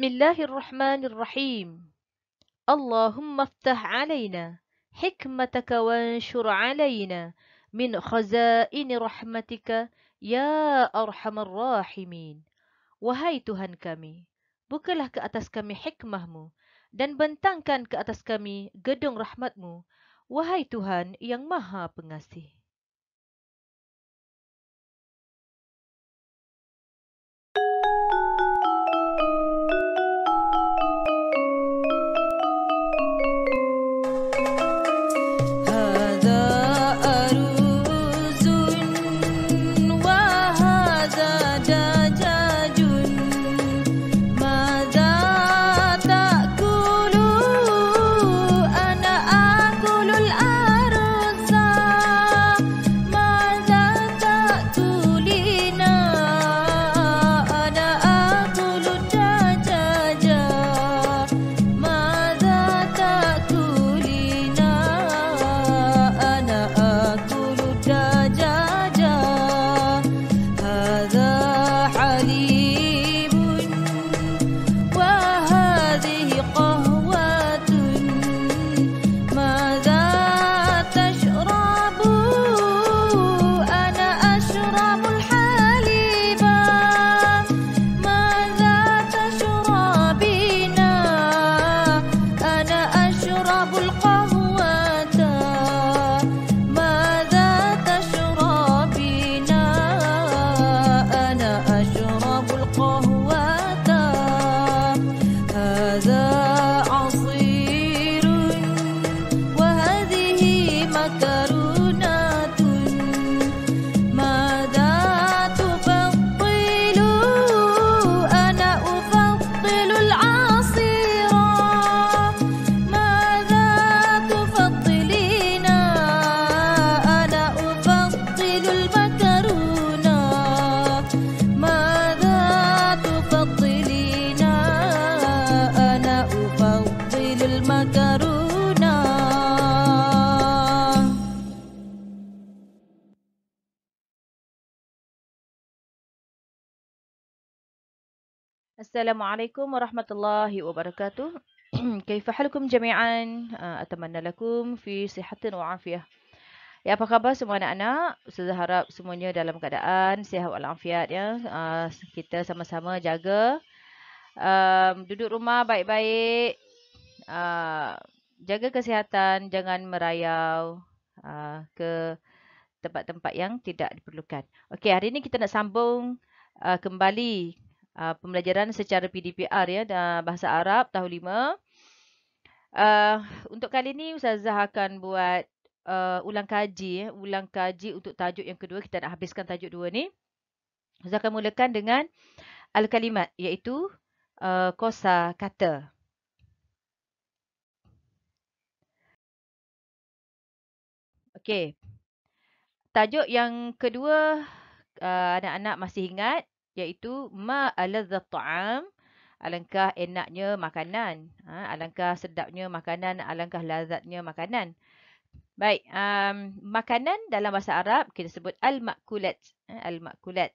Bismillahirrahmanirrahim. Allahumma aftah alaina hikmataka wanshur alaina min khazaini rahmatika ya arhamar rahimin. Wahai Tuhan kami, bukalah ke atas kami hikmahmu dan bentangkan ke atas kami gedung rahmatmu. Wahai Tuhan yang Maha Pengasih. Assalamualaikum warahmatullahi wabarakatuh. كيف حالكم جميعا؟ أتمنى لكم في صحة وعافية. Ya, apa khabar semua anak-anak? Ustazah harap semuanya dalam keadaan sihat walafiat ya. Kita sama-sama jaga duduk rumah baik-baik. Jaga kesihatan, jangan merayau ke tempat-tempat yang tidak diperlukan. Okey, hari ini kita nak sambung kembali pembelajaran secara PDPR ya, bahasa Arab tahun 5. Untuk kali ini Ustazah akan buat ulang kaji untuk tajuk yang kedua. Kita nak habiskan tajuk 2 ni. Ustazah akan mulakan dengan al-kalimat, iaitu kosa kata. Okey. Tajuk yang kedua anak-anak masih ingat, iaitu ma aladzat ta'am. Alangkah enaknya makanan, alangkah sedapnya makanan, alangkah lazatnya makanan. Baik, makanan dalam bahasa Arab kita sebut al-makulat. Al-makulat.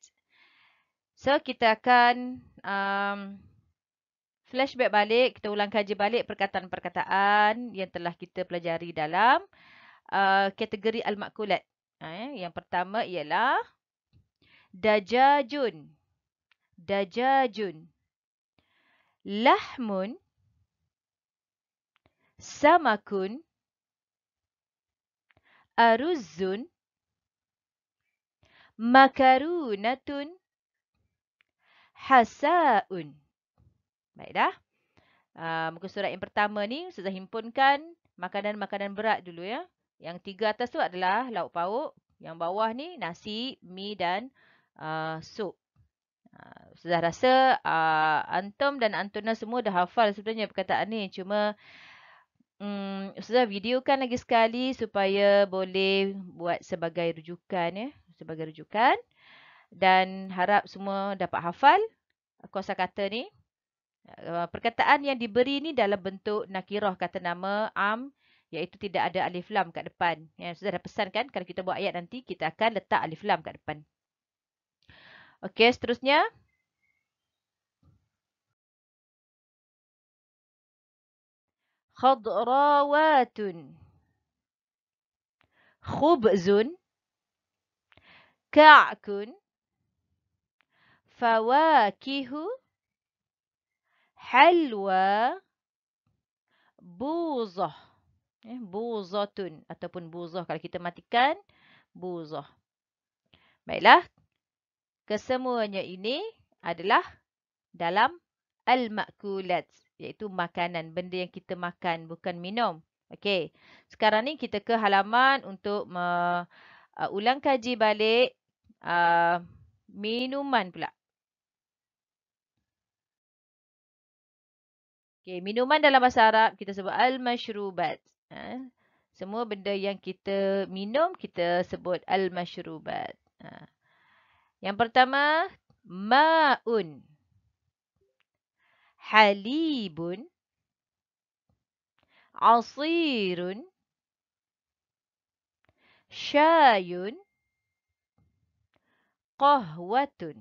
So, kita akan flashback balik, kita ulang kaji balik perkataan-perkataan yang telah kita pelajari dalam kategori al-makulat. Yang pertama ialah dajajun. Dajajun. Lahmun. Samakun. Aruzzun. Makarunatun. Hasaun. Baik dah. Muka surat yang pertama ni sudah himpunkan makanan-makanan berat dulu ya. Yang 3 atas tu adalah lauk pauk. Yang bawah ni nasi, mi dan sup. Sudah rasa Antum dan Antuna semua dah hafal sebenarnya perkataan ni. Cuma sudah videokan lagi sekali supaya boleh buat sebagai rujukan ya. Sebagai rujukan. Dan harap semua dapat hafal kosakata ni. Perkataan yang diberi ni dalam bentuk nakirah kata nama am, iaitu tidak ada alif lam kat depan. Sudah dah pesan kan, kalau kita buat ayat nanti kita akan letak alif lam kat depan. Okey, seterusnya. khadrawatun, khubzun, ka'kun, fawakihu, halwa, buzah. Buzatun ataupun buzah. Kalau kita matikan, buzah. Baiklah. Kesemuanya ini adalah dalam al-ma'kulat. Iaitu makanan. Benda yang kita makan. Bukan minum. Okey. Sekarang ni kita ke halaman untuk ulang kaji balik minuman pula. Okey, minuman dalam bahasa Arab kita sebut al-mashrubat. Semua benda yang kita minum kita sebut al-mashrubat. Yang pertama, ma'un, halibun, asirun, syayun, qahwatun.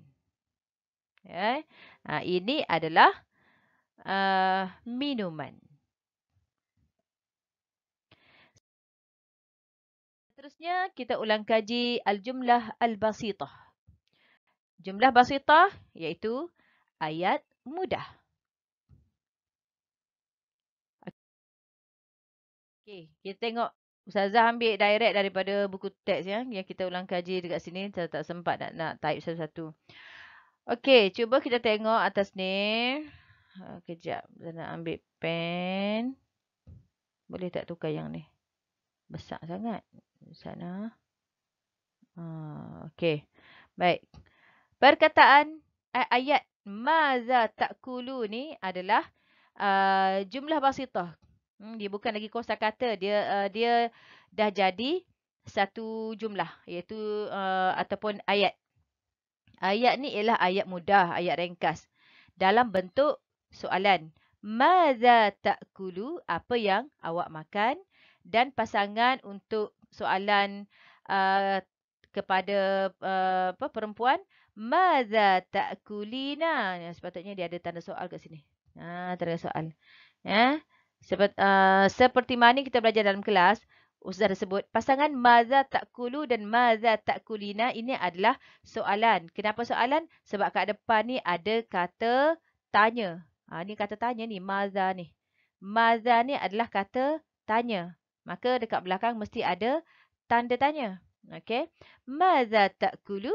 Ini adalah minuman. Seterusnya kita ulang kaji al-jumlah al-basitah. Jumlah basitah iaitu ayat mudah. Okey, kita tengok Ustazah ambil direct daripada buku teks yang kita ulang kaji dekat sini. Saya tak sempat nak type satu-satu. Okey, cuba kita tengok atas ni. Kejap, saya nak ambil pen. Boleh tak tukar yang ni? Besar sangat. Sana. Okey. Baik. Perkataan ayat maza ta'kulu ni adalah jumlah basitah. Dia bukan lagi kosakata. Dia dah jadi satu jumlah. Iaitu ataupun ayat. Ayat ni ialah ayat mudah, ayat ringkas. Dalam bentuk soalan. Maza ta'kulu? Apa yang awak makan? Dan pasangan untuk soalan kepada perempuan. Maza ta'kulina? Sepatutnya dia ada tanda soal kat sini. Tanda soal. Seperti mana kita belajar dalam kelas. Ustazah dah sebut. Pasangan maza ta'kulu dan maza ta'kulina ini adalah soalan. Kenapa soalan? Sebab kat depan ni ada kata tanya. Ni kata tanya ni. Maza ni. Maza ni adalah kata tanya. Maka dekat belakang mesti ada tanda tanya. Okey. Maza ta'kulu?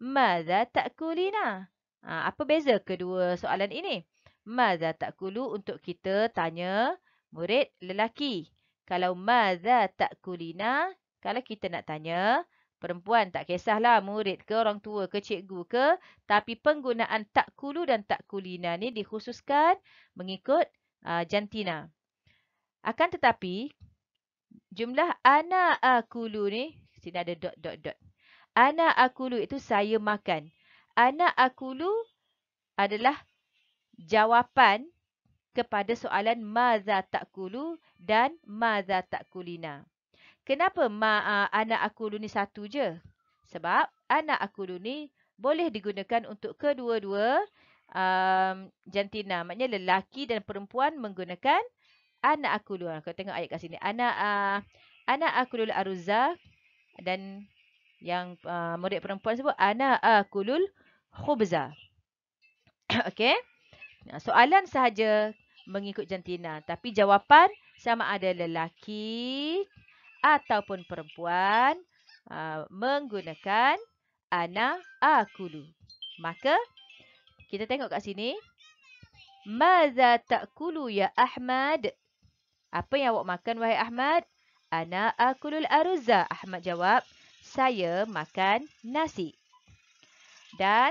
Maza ta'kulina? Apa beza kedua soalan ini? Maza ta'kulu untuk kita tanya murid lelaki. Kalau maza ta'kulina, kalau kita nak tanya perempuan, tak kisahlah murid ke orang tua ke cikgu ke, tapi penggunaan ta'kulu dan ta'kulina ni dikhususkan mengikut jantina. Akan tetapi jumlah ana akulu ni, sini ada dot dot dot. Ana akulu itu saya makan. Ana akulu adalah jawapan kepada soalan maza ta'kulu dan maza ta'kulina. Kenapa ana akulu ni satu je? Sebab ana akulu ni boleh digunakan untuk kedua-dua jantina. Maknanya lelaki dan perempuan menggunakan ana akulu. Kau tengok ayat kat sini. Ana akulul aruzza dan yang murid perempuan sebut ana akulul khubza. Okey. Soalan sahaja mengikut jantina. Tapi jawapan sama ada lelaki ataupun perempuan menggunakan ana akulu. Maka kita tengok kat sini. Maza ta'kulu ya Ahmad? Apa yang awak makan wahai Ahmad? Ana akulul aruzza. Ahmad jawab, saya makan nasi. Dan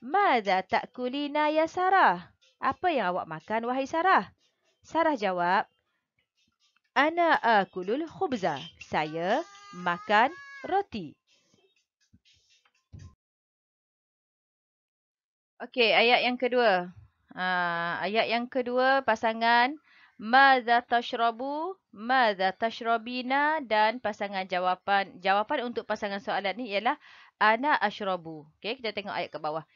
maza ta'kulina ya Sarah? Apa yang awak makan wahai Sarah? Sarah jawab, ana akulul khubza. Saya makan roti. Okey, ayat yang kedua. Ayat yang kedua pasangan maza tashrabu, maza tashrabina dan pasangan jawapan. Jawapan untuk pasangan soalan ni ialah ana ashrabu. Okey, kita tengok ayat ke bawah.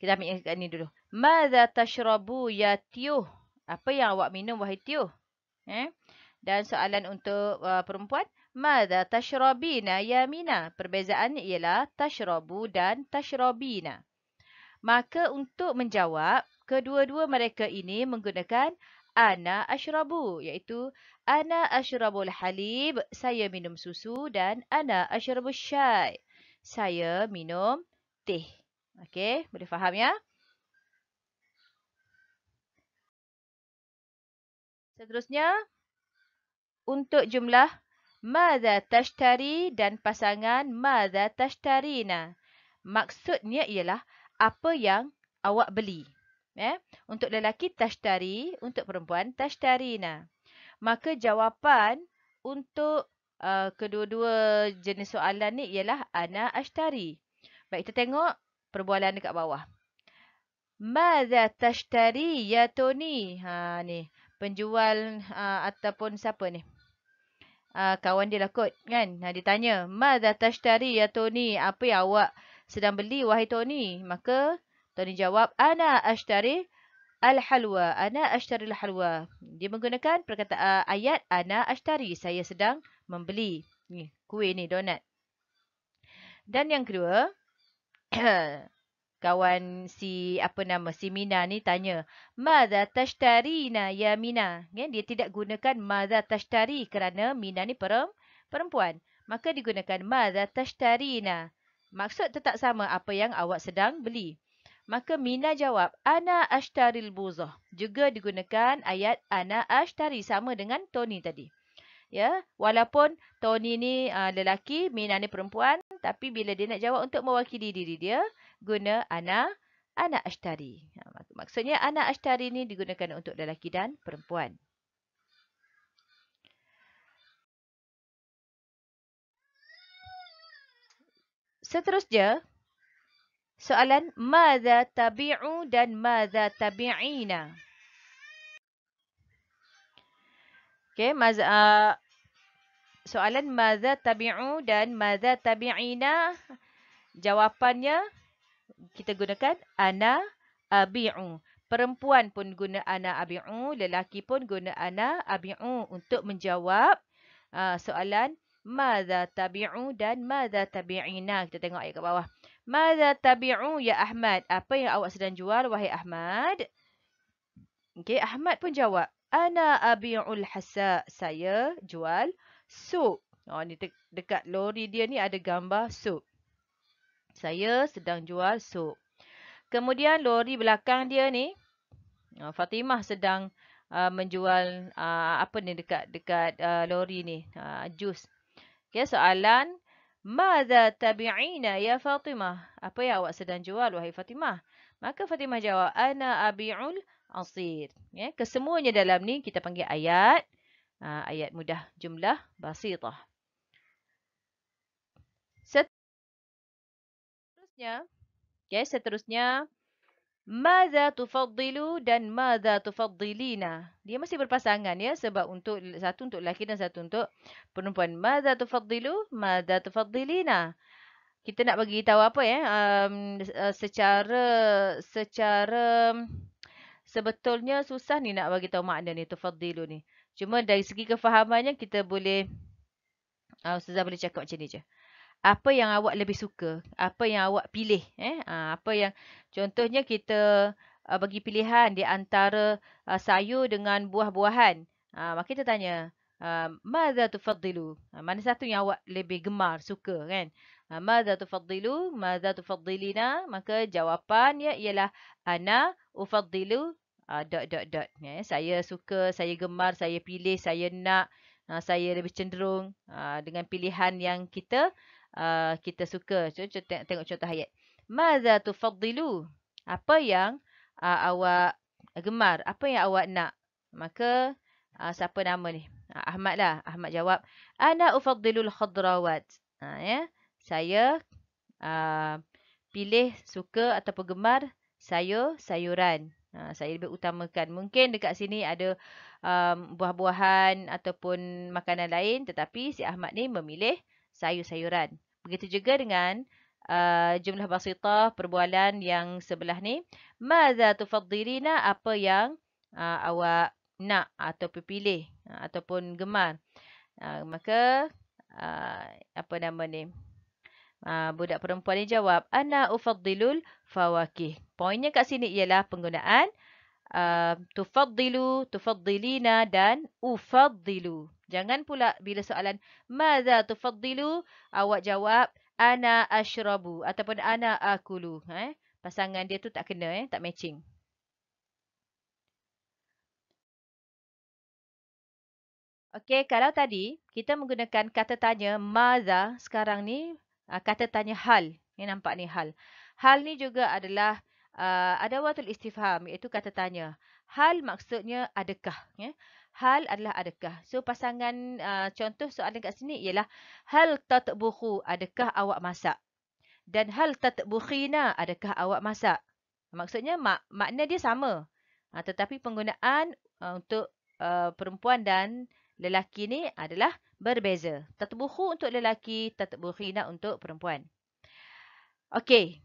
Kita ambil yang kat ni dulu. Maza tashrabu ya Tiyuh? Apa yang awak minum wahai Tiyuh? Dan soalan untuk perempuan, madza tashrabina ya Mina? Perbezaannya ialah tashrabu dan tashrabina. Maka untuk menjawab, kedua-dua mereka ini menggunakan ana ashrabu, iaitu ana ashrabul halib, saya minum susu, dan ana ashrabus syai, saya minum teh. Okey, boleh faham ya? Seterusnya, untuk jumlah madza tashtari dan pasangan madza tashtarina. Maksudnya ialah apa yang awak beli. Untuk lelaki tashtari, untuk perempuan tashtarina. Maka jawapan untuk kedua-dua jenis soalan ni ialah ana ashtari. Baik, kita tengok perbualan dekat bawah. Madza tashtari ya Tony? Ni penjual ataupun siapa ni? Kawan dia lah kot kan. Dia tanya, madza tashtari ya Tony? Apa yang awak sedang beli wahai Tony? Maka Tony jawab, ana ashtari al-halwa. Ana ashtari al-halwa. Dia menggunakan perkataan ayat ana ashtari. Saya sedang membeli ni kuih ni, donat. Dan yang kedua, kawan si Mina ni tanya, madza tashtarina ya Mina? Dia tidak gunakan madza tashtari kerana Mina ni perempuan. Maka digunakan madza tashtarina. Maksud tetap sama, apa yang awak sedang beli. Maka Mina jawab, ana ashtaril buzah. Juga digunakan ayat ana ashtari, sama dengan Tony tadi. Ya, walaupun Tony ni lelaki, Mina ni perempuan, tapi bila dia nak jawab untuk mewakili diri dia, guna ana ashtari. Maksudnya ana ashtari ni digunakan untuk lelaki dan perempuan. Seterusnya, soalan madza tabi'u dan madza tabi'ina. Okey, soalan madza tabi'u dan madza tabi'ina, jawapannya kita gunakan ana abi'u. Perempuan pun guna ana abi'u, lelaki pun guna ana abi'u untuk menjawab soalan madza tabi'u dan madza tabi'ina. Kita tengok ayat kat bawah. Madza tabi'u ya Ahmad? Apa yang awak sedang jual wahai Ahmad? Okey, Ahmad pun jawab, ana abi'ul hasa. Saya jual sup. Ni dekat lori dia ni ada gambar sup. Saya sedang jual sup. Kemudian lori belakang dia ni, Fatimah sedang menjual apa ni dekat lori ni, jus. Okay, soalan, madza tabi'ina ya Fatimah? Apa yang awak sedang jual wahai Fatimah? Maka Fatimah jawab, ana abi'ul asir. Kesemuanya dalam ni kita panggil ayat, ayat mudah jumlah basitah. Seterusnya, madza tufaddilu dan madza tufaddilina. Dia masih berpasangan ya, sebab untuk satu untuk lelaki dan satu untuk perempuan. Madza tufaddilu, madza tufaddilina. Kita nak bagi tahu apa ya? Secara sebetulnya susah ni nak bagi tahu makna ni tufaddilu ni. Cuma dari segi kefahamannya kita boleh Ustazah boleh cakap macam ni je. Apa yang awak lebih suka? Apa yang awak pilih? Apa yang contohnya kita bagi pilihan di antara sayur dengan buah-buahan. Maka kita tanya, madza tufaddilu? Mana satu yang awak lebih gemar, suka kan? Madza tufaddilu? Madza tufaddilina? Maka jawapannya ialah ana ufaddilu dot. Saya suka, saya gemar, saya pilih, saya nak, saya lebih cenderung dengan pilihan yang kita suka. Tengok contoh ayat. Madza tufaddilu? Apa yang awak gemar? Apa yang awak nak? Maka siapa nama ni? Ahmad lah. Ahmad jawab, ana ufaddilul khadrawat. Ya. Saya pilih, suka ataupun gemar sayuran. Saya lebih utamakan. Mungkin dekat sini ada buah-buahan ataupun makanan lain, tetapi si Ahmad ni memilih sayur-sayuran. Begitu juga dengan jumlah basitah, perbualan yang sebelah ni. Madza tufaddilina? Apa yang awak nak ataupun pilih ataupun gemar. Maka apa nama ni? Budak perempuan ni jawab, ana ufaddilul fawakih. Poinnya kat sini ialah penggunaan tufaddilu, tufaddilina dan ufaddilu. Jangan pula bila soalan madza tufaddilu, awak jawab ana ashrabu ataupun ana akulu. Pasangan dia tu tak kena, tak matching. Okey, kalau tadi kita menggunakan kata tanya madza, sekarang ni kata tanya hal. Ni nampak ni hal. Hal ni juga adalah adawatul istifham, iaitu kata tanya. Hal maksudnya adakah, ya. Hal adalah adakah. So pasangan contoh soalan kat sini ialah hal tatbukhu, adakah awak masak? Dan hal tatbukhina, adakah awak masak? Maksudnya makna dia sama. Tetapi penggunaan untuk perempuan dan lelaki ni adalah berbeza. Tatbukhu untuk lelaki, tatbukhina untuk perempuan. Okey.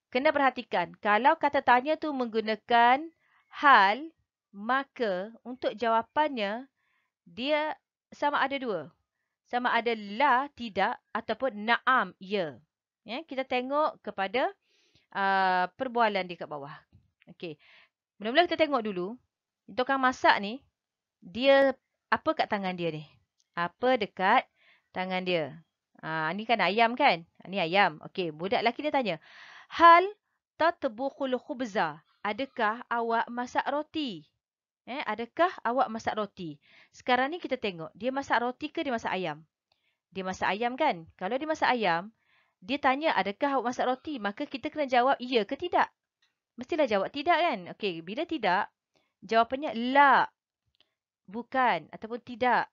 Kena perhatikan, kalau kata tanya tu menggunakan hal, maka untuk jawapannya dia sama ada dua. Sama ada la, tidak, ataupun na'am, ya. Kita tengok kepada perbualan di kat bawah. Okey. Mula-mula kita tengok dulu, tukang masak ni, dia apa kat tangan dia ni? Apa dekat tangan dia? Ni kan ayam kan? Ni ayam. Okey, budak lelaki dia tanya, hal tatbukhul khubza? Adakah awak masak roti? Adakah awak masak roti? Sekarang ni kita tengok, dia masak roti ke dia masak ayam? Dia masak ayam kan? Kalau dia masak ayam, dia tanya adakah awak masak roti? Maka kita kena jawab iya ke tidak? Mestilah jawab tidak kan? Okey, bila tidak, jawapannya la, bukan ataupun tidak.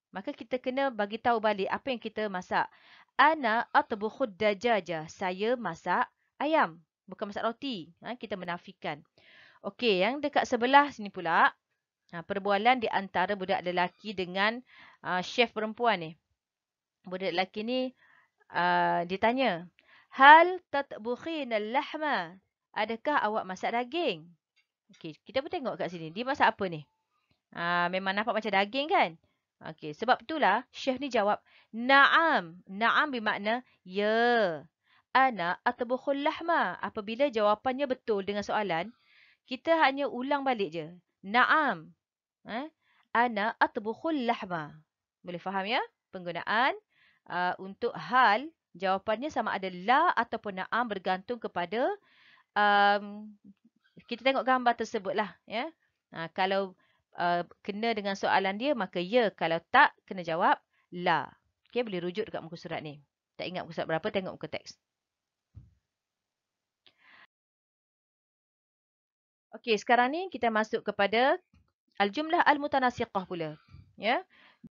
Maka kita kena bagi tahu balik apa yang kita masak. Ana atbukhud dajaja. Saya masak ayam, bukan masak roti. Kita menafikan. Okey, yang dekat sebelah sini pula, perbualan di antara budak lelaki dengan chef perempuan ni. Budak lelaki ni ditanya, hal tatbukhina al-lahma? Adakah awak masak daging? Okey, kita pun tengok kat sini. Dia masak apa ni? Memang nampak macam daging kan? Okey, sebab itulah Syekh ni jawab, na'am. Na'am bermakna ya. Ana atbukhul lahma. Apabila jawapannya betul dengan soalan, kita hanya ulang balik je. Na'am. Ana atbukhul lahma. Boleh faham ya? Penggunaan untuk hal, jawapannya sama ada la ataupun na'am bergantung kepada kita tengok gambar tersebut lah. Ya? Kalau kena dengan soalan dia, maka ya. Kalau tak, kena jawab la. Okay, boleh rujuk dekat muka surat ni. Tak ingat muka surat berapa, tengok muka teks. Okey, sekarang ni kita masuk kepada al-jumlah al-mutanasiqah pula. Ya?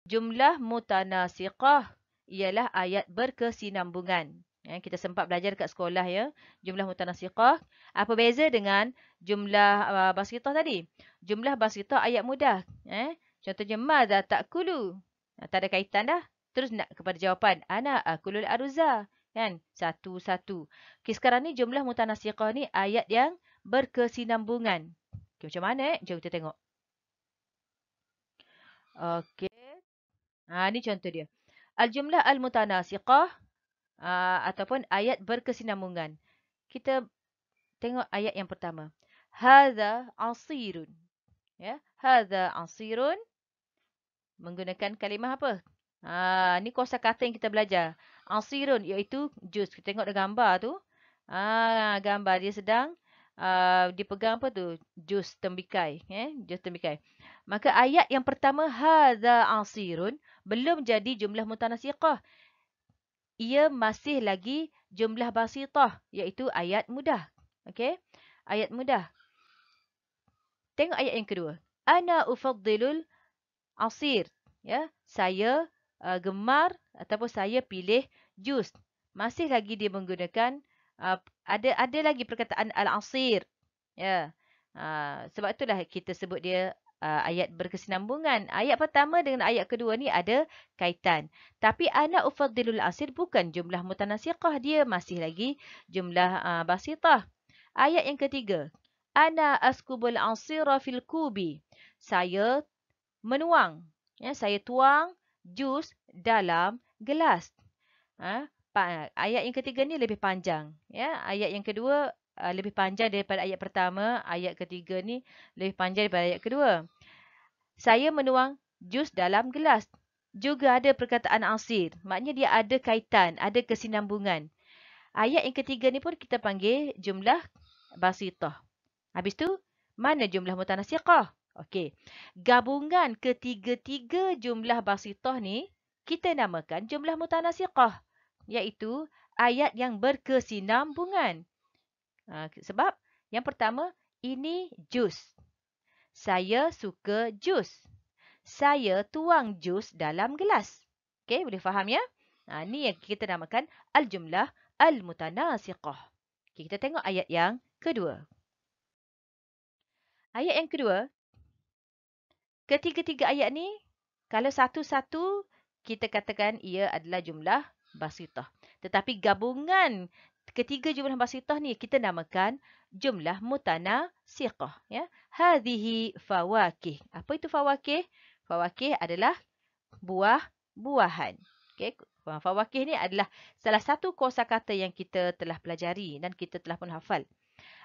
Jumlah mutanasiqah ialah ayat berkesinambungan. Kita sempat belajar dekat sekolah ya. Jumlah mutanasiqah. Apa beza dengan jumlah basitah tadi? Jumlah basitah ayat mudah. Contohnya, madza ta'kulu? Tak ada kaitan dah. Terus nak kepada jawapan. Ana akulul aruzah. Kan? Satu-satu. Okay, sekarang ni jumlah mutanasiqah ni ayat yang berkesinambungan. Okay, macam mana? Jom kita tengok. Okey. Ni contoh dia. Al-jumlah al-mutanasiqah ataupun ayat berkesinambungan. Kita tengok ayat yang pertama. Hadza asirun. Ya, hadza asirun menggunakan kalimah apa? Ni kosakata yang kita belajar. Asirun iaitu jus. Kita tengok ada gambar tu. Gambar dia sedang dipegang apa tu? Jus tembikai, jus tembikai. Maka ayat yang pertama hadza asirun belum jadi jumlah mutanasiqah. Ia masih lagi jumlah basitah, iaitu ayat mudah. Okey? Ayat mudah. Tengok ayat yang kedua. Ana ufaddilul asir. Ya, saya gemar ataupun saya pilih jus. Masih lagi dia menggunakan ada lagi perkataan al-asir. Ya. Sebab itulah kita sebut dia ayat berkesinambungan. Ayat pertama dengan ayat kedua ni ada kaitan. Tapi ana ufaddilul asir bukan jumlah mutanasiqah. Dia masih lagi jumlah basitah. Ayat yang ketiga. Ana askubul asira fil kubi. Saya menuang. Ya, saya tuang jus dalam gelas. Ayat yang ketiga ni lebih panjang. Ya, ayat yang kedua lebih panjang daripada ayat pertama. Ayat ketiga ni lebih panjang daripada ayat kedua. Saya menuang jus dalam gelas. Juga ada perkataan asir. Maknanya dia ada kaitan, ada kesinambungan. Ayat yang ketiga ni pun kita panggil jumlah basitah. Habis tu, mana jumlah mutanasiqah? Okey. Gabungan ketiga-tiga jumlah basitah ni, kita namakan jumlah mutanasiqah. Iaitu ayat yang berkesinambungan. Sebab yang pertama, ini jus. Saya suka jus. Saya tuang jus dalam gelas. Okey, boleh faham ya? Ni yang kita namakan al-jumlah al-mutanasiqah. Okay, kita tengok ayat yang kedua. Ayat yang kedua, ketiga-tiga ayat ni, kalau satu-satu, kita katakan ia adalah jumlah basitah. Tetapi gabungan ketiga jumlah basitah ni, kita namakan jumlah mutanasiqah. Ya. Hadhihi fawakih. Apa itu fawakih? Fawakih adalah buah-buahan. Okay. Fawakih ni adalah salah satu kosakata yang kita telah pelajari dan kita telah pun hafal.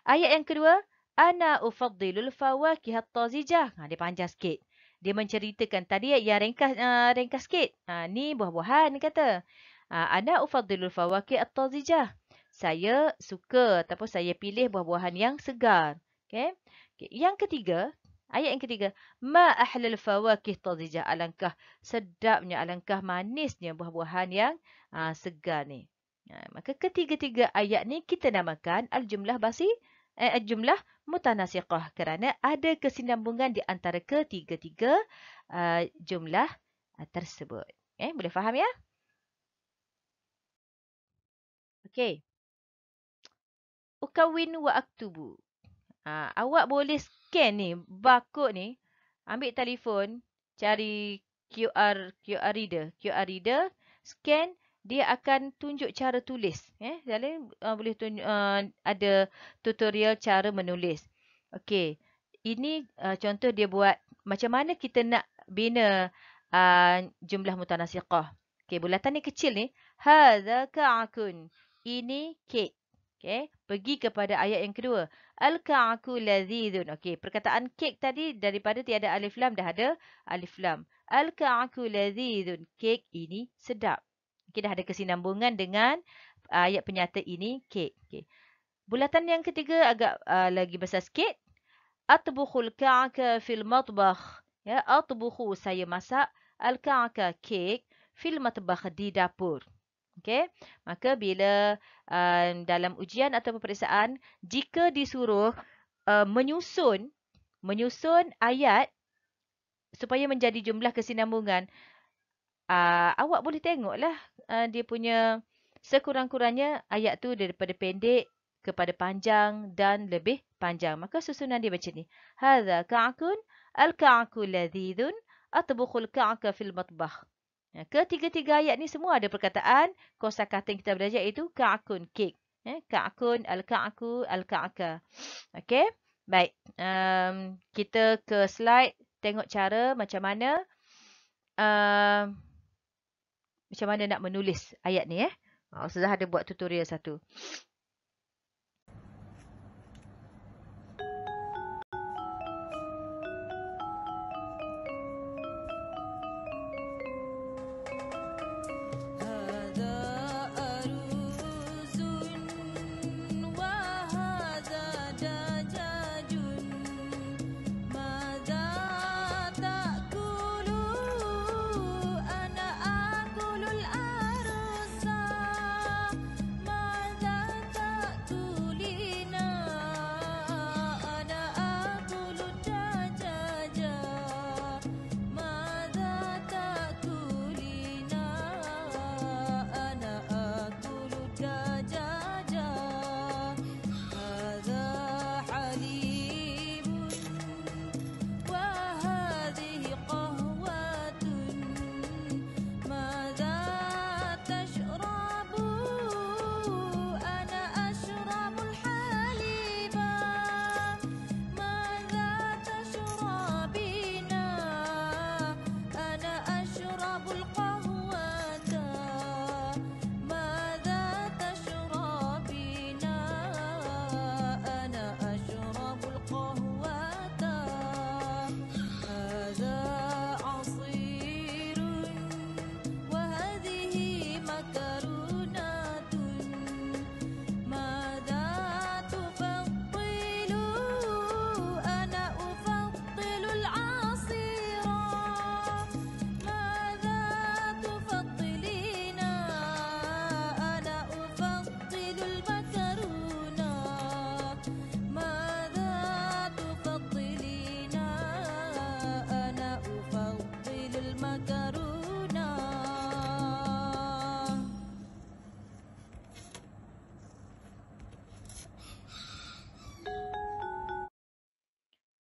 Ayat yang kedua, ana ufaddilul fawakih at-tazijah. Dia panjang sikit. Dia menceritakan tadi yang ringkas sikit. Ni buah-buahan ni kata. Ana ufaddilul fawakih at-tazijah. Saya suka ataupun saya pilih buah-buahan yang segar. Okay. Yang ketiga, ayat yang ketiga, ma ahlal fawakih tazijah. Alangkah sedapnya, alangkah manisnya buah-buahan yang segar ni. Maka ketiga-tiga ayat ni kita namakan al-jumlah jumlah mutanasiqah kerana ada kesinambungan di antara ketiga-tiga jumlah tersebut. Boleh faham ya? Okey. Ukawin wa aktubu. Awak boleh scan ni, barcode ni, ambil telefon, cari QR reader, scan, dia akan tunjuk cara tulis. Jadi boleh tunjuk ada tutorial cara menulis. Okey. Ini contoh dia buat macam mana kita nak bina jumlah mutanasiqah. Okey, bulatan ni kecil ni. Hadza ka'akun. Ini kek. Okey, pergi kepada ayat yang kedua. Al-ka'aku ladzidun. Okey, perkataan kek tadi daripada tiada alif lam dah ada alif lam. Al-ka'aku ladzidun. Kek ini sedap. Okey, dah ada kesinambungan dengan ayat penyata ini kek. Okey. Bulatan yang ketiga agak lagi besar sikit. Atbukhul ka'aka fil matbakh. Ya, atbukhu saya masak. Al-ka'aka kek fil matbakh di dapur. Okey. Maka bila dalam ujian atau peperiksaan, jika disuruh menyusun ayat supaya menjadi jumlah kesinambungan, awak boleh tengoklah dia punya sekurang-kurangnya ayat tu daripada pendek kepada panjang dan lebih panjang. Maka susunan dia macam ni. Hadza ka'akun, al-ka'aku ladzidun, atbukhul ka'aka fil matbakh. Ketiga-tiga ayat ni semua ada perkataan kosakata yang kita belajar iaitu ka'akun, kek. Ka'akun, al-ka'aku, al-ka'aka. Okey. Baik. Kita ke slide tengok cara macam mana nak menulis ayat ni. Ustazah ada buat tutorial satu.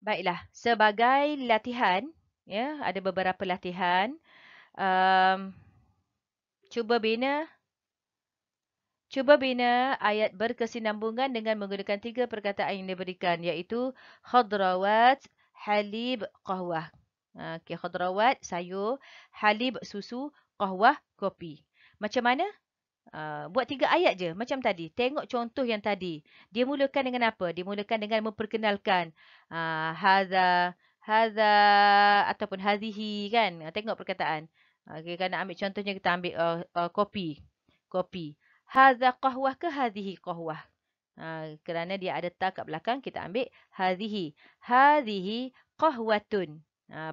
Baiklah, sebagai latihan, ya, ada beberapa latihan. Um, cuba bina ayat berkesinambungan dengan menggunakan 3 perkataan yang diberikan, iaitu khadrawat, halib, qahwah. Okey, khadrawat, sayur, halib, susu, qahwah, kopi. Macam mana? Buat 3 ayat je macam tadi. Tengok contoh yang tadi. Dia mulakan dengan apa? Dia mulakan dengan memperkenalkan hadza, hadza ataupun hadhihi kan. Tengok perkataan. Okey, kalau nak ambil contohnya kita ambil kopi. Kopi. Hadza qahwah ke hadhihi qahwah? Kerana dia ada ta kat belakang, kita ambil hadhihi. Hadhihi qahwatun.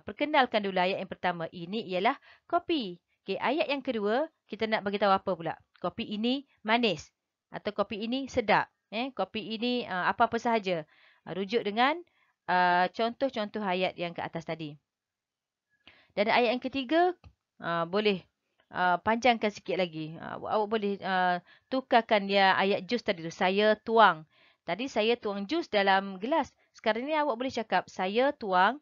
Perkenalkan dulu ayat yang pertama. Ini ialah kopi. Okey, ayat yang kedua, kita nak bagi tahu apa pula? Kopi ini manis atau kopi ini sedap. Kopi ini apa-apa sahaja. Rujuk dengan contoh-contoh ayat yang ke atas tadi. Dan ayat yang ketiga, boleh panjangkan sikit lagi. Awak boleh tukarkan dia ayat jus tadi tu. Saya tuang. Tadi saya tuang jus dalam gelas. Sekarang ni awak boleh cakap, saya tuang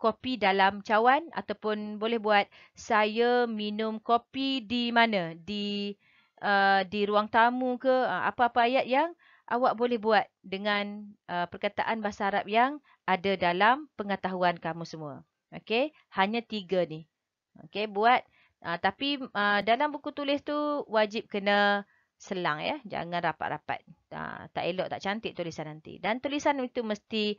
kopi dalam cawan, ataupun boleh buat saya minum kopi di mana? Di ruang tamu ke? Apa-apa ayat yang awak boleh buat dengan perkataan bahasa Arab yang ada dalam pengetahuan kamu semua. Okey, hanya 3 ni. Okey, buat. Tapi dalam buku tulis tu wajib kena selang ya. Jangan rapat-rapat. Tak elok, tak cantik tulisan nanti. Dan tulisan itu mesti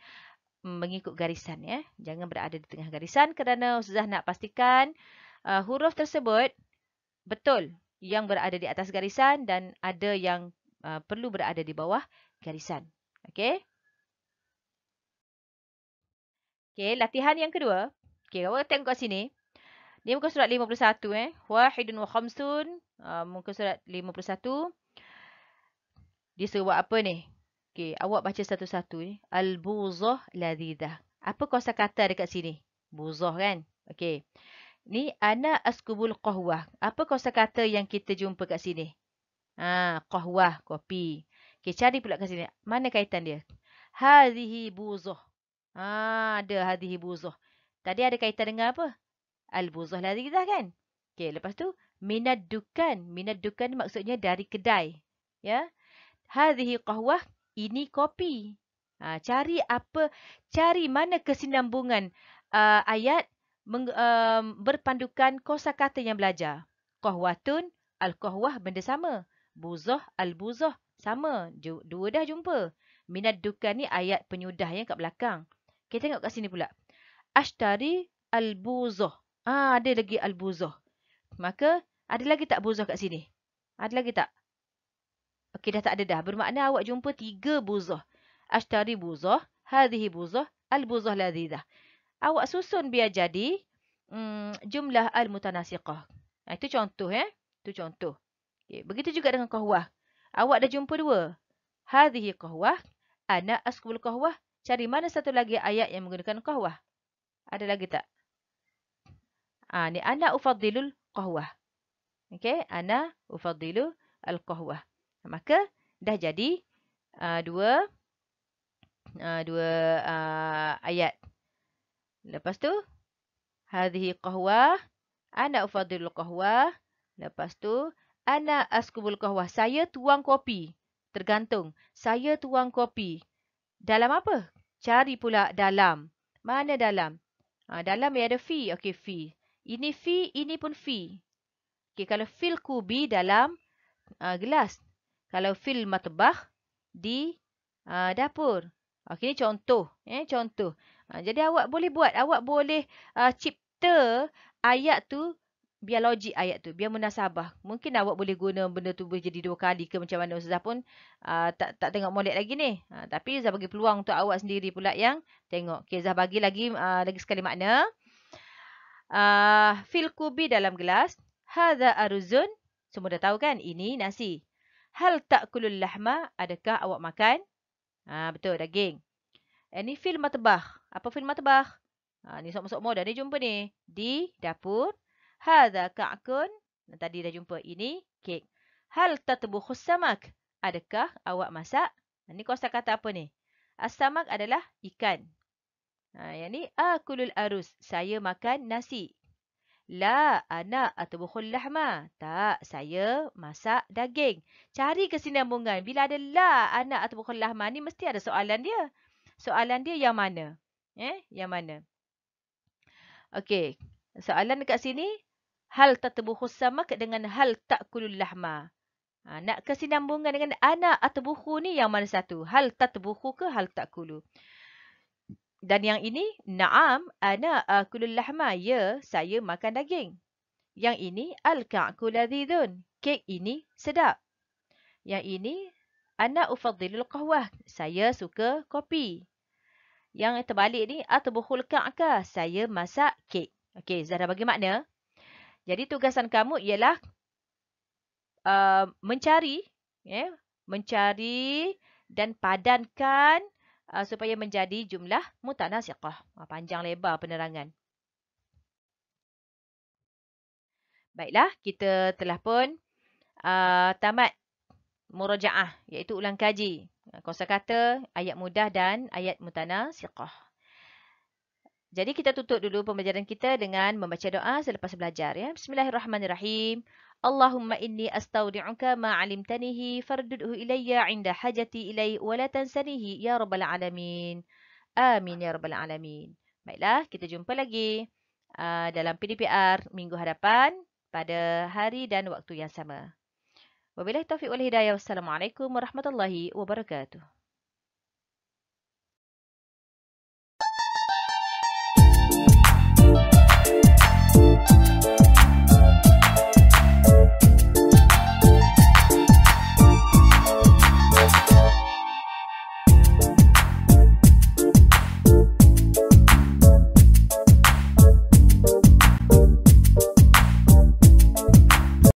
mengikut garisan ya. Jangan berada di tengah garisan kerana Ustazah nak pastikan huruf tersebut betul yang berada di atas garisan dan ada yang perlu berada di bawah garisan. Okey? Okey, latihan yang kedua. Okey, awak tengok kat sini. Dia muka surat 51 Wahidun wa khamsun. Muka surat 51. Dia suruh buat apa ni? Okey, awak baca satu-satu ni. Al-buzah ladhidah. Apa kosakata dekat sini? Buzah kan? Okey. Ni ana askubul qahwah. Apa kosakata yang kita jumpa kat sini? Qahwah, kopi. Okey, cari pula kat sini. Mana kaitan dia? Hadhihi buzah. Ada hadhihi buzah. Tadi ada kaitan dengan apa? Al-buzah ladhidah kan? Okey, lepas tu minad dukan. Minad dukan maksudnya dari kedai. Ya. Hadhihi qahwah, ini kopi. Cari mana kesinambungan ayat berpandukan kosakata yang belajar. Qahwatun, al-qahwah benda sama. Buzah, al-buzah sama. Dua dah jumpa. Minad dukan ni ayat penyudah yang kat belakang. Kita tengok kat sini pula. Ashtari al-buzah. Ada lagi al-buzah. Maka ada lagi tak buzah kat sini? Ada lagi tak? Okey, dah tak ada dah. Bermakna awak jumpa 3 buzah. Ashtari buzah, hadhihi buzah, al-buzah ladhidah. Awak susun biar jadi jumlah al-mutanasiqah. Itu contoh Itu contoh. Okay. Begitu juga dengan qahwah. Awak dah jumpa 2. Hadhihi qahwah, ana askubul qahwah. Cari mana satu lagi ayat yang menggunakan qahwah? Ada lagi tak? Ni ana ufaddilul qahwah. Okey, ana ufaddilu al-qahwah. Maka dah jadi dua ayat. Lepas tu hadhihi qahwah, ana ufadilul qahwah. Lepas tu ana askubul qahwah. Saya tuang kopi. Tergantung. Saya tuang kopi. Dalam apa? Cari pula dalam. Mana dalam? Dalam dia ada fi. Okey, fi. Ini fi, ini pun fi. Okey, kalau fil kubi dalam gelas. Kalau fil matbakh di dapur. Okey, ni contoh. Contoh. Jadi awak boleh buat. Awak boleh cipta ayat tu biar logik ayat tu. Biar munasabah. Mungkin awak boleh guna benda tu boleh jadi 2 kali ke macam mana. Ustazah pun tak tengok molek lagi ni. Tapi Ustazah bagi peluang untuk awak sendiri pula yang tengok. Okey, Ustazah bagi lagi sekali makna. Fil kubi dalam gelas. Hadha aruzun. Semua dah tahu kan? Ini nasi. Hal ta'kulul lahma? Adakah awak makan? Betul, daging. Ini fil matbakh. Apa fil matbakh? Ni sok-sok dah ni jumpa ni. Di dapur. Hadha ka'kun. Tadi dah jumpa. Ini kek. Hal tatbukhus samak? Adakah awak masak? Ni kosa kata apa ni? As-samak adalah ikan. Yang ni akulul arus. Saya makan nasi. La, ana atbukhul lahma. Tak, saya masak daging. Cari kesinambungan. Bila ada la, ana atbukhul lahma ni mesti ada soalan dia. Soalan dia yang mana? Yang mana? Okey. Soalan dekat sini, hal tatbukhus samak dengan hal takulul lahma. Nak kesinambungan dengan ana atbukhu ni yang mana satu? Hal tatbukhu ke hal takulu? Dan yang ini, na'am, ana akulul lahma. Ya, saya makan daging. Yang ini, al-ka'ku ladhidun. Kek ini sedap. Yang ini, ana ufaddilul qahwah. Saya suka kopi. Yang terbalik ni, atbukhul ka'ka. Saya masak kek. Okey, Zahra bagi makna. Jadi tugasan kamu ialah mencari, mencari dan padankan supaya menjadi jumlah mutanasiqah. Panjang lebar penerangan. Baiklah, kita telah pun tamat murajaah, iaitu ulang kaji. Kosakata, ayat mudah dan ayat mutanasiqah. Jadi kita tutup dulu pembelajaran kita dengan membaca doa selepas belajar. Ya. Bismillahirrahmanirrahim. Allahumma inni astaudi'uka ma 'alimtanihi fardudhu ilayya 'inda hajati ilai wa la tansanihi ya rabbal alamin. Amin ya rabbal alamin. Baiklah, kita jumpa lagi dalam PDPR minggu hadapan pada hari dan waktu yang sama. Wabillahi taufiq wal hidayah. Wassalamualaikum warahmatullahi wabarakatuh.